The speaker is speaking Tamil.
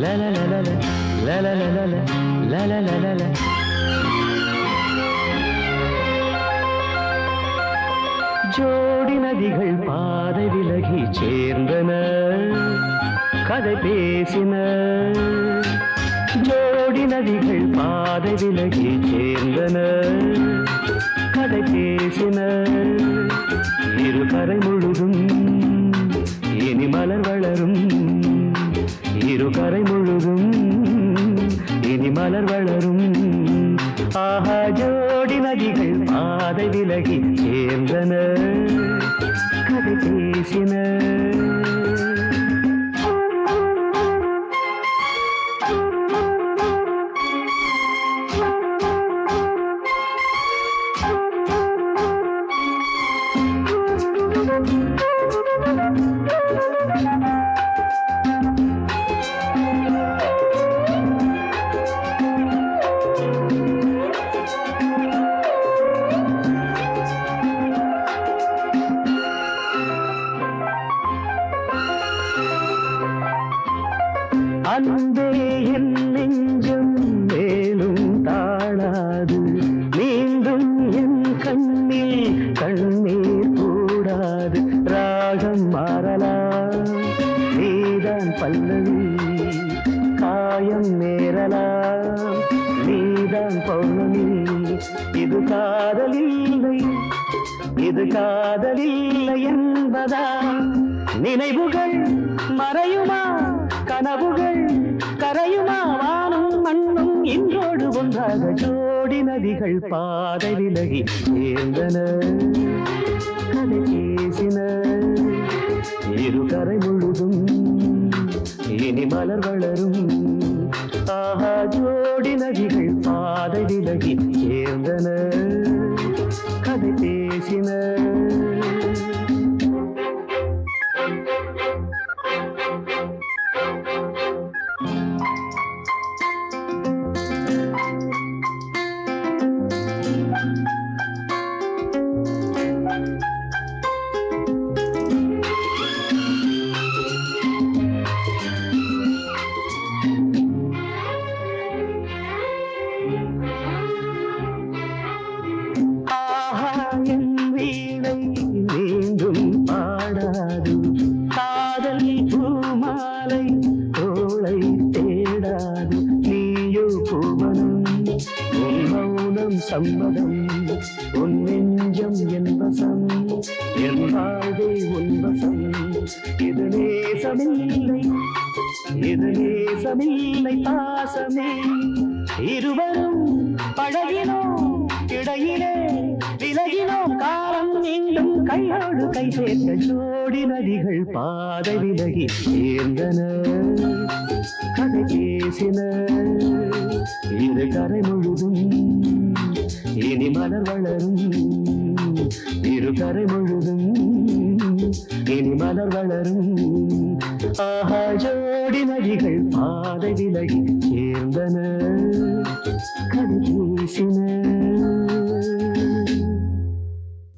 la la la la la la la la la la la la la. ஜோடி நதிகள் பாதை விலகி சேர்ந்தன, கதை பேசின. ஜோடி நதிகள் பாதை விலகி சேர்ந்தன, கதை பேசின. இரு கரை முழுதும் இனி மலர் வளரும், இரு கரை முழுதும் இனி மலர் வளரும். ஆஹா, ஜோடி நதிகள் பாதை விலகி சேர்ந்தன, கதை பேசின. அன்பே என் நெஞ்சம் மேலும் தாழாது, மீண்டும் என் கண்ணில் கண்ணீர் கூடாது. ராகம் மாறலாம், நீதான் பல்லவி, காயம் நேரலாம், நீதான் பௌர்ணமி. இது காதலில்லை, இது காதலில்லை என்பதா? நினைவுகள் மறையுமா, கனவுகள் கரையுமா? வானும் மண்ணும் இன்றோடு ஒன்றாக ஜோடி நதிகள் பாதை விலகி சேர்ந்தன, கதை பேசின. இரு கரை முழுதும் இனி மலர் வளரும். ஆஹா, ஜோடி நதிகள் பாதை விலகி சேர்ந்தன, கதை பேசின. மீண்டும் பாடாது, காதல் பூமாலை தோளை தேடாது. நீயோ பூவனம், உன் மௌனம் சம்மதம், உன் நெஞ்சம் என் வசம், என் வாழ்வே உன் வசம். இது நேசமில்லை, இது நேசமில்லை, பாசமே. இருவரும் பழகினோம், இடையிலே விலகினோம். காலம் மீண்டும் கையோடு கை சேர்க்க ஜோடி நதிகள் பாதை விலகி சேர்ந்தன, கதை பேசின. இரு கரை முழுதும் இனி மலர் வளரும், இரு கரை முழுதும் இனி மலர் வளரும். ஆஹா, ஜோடி நதிகள் பாதை விலகி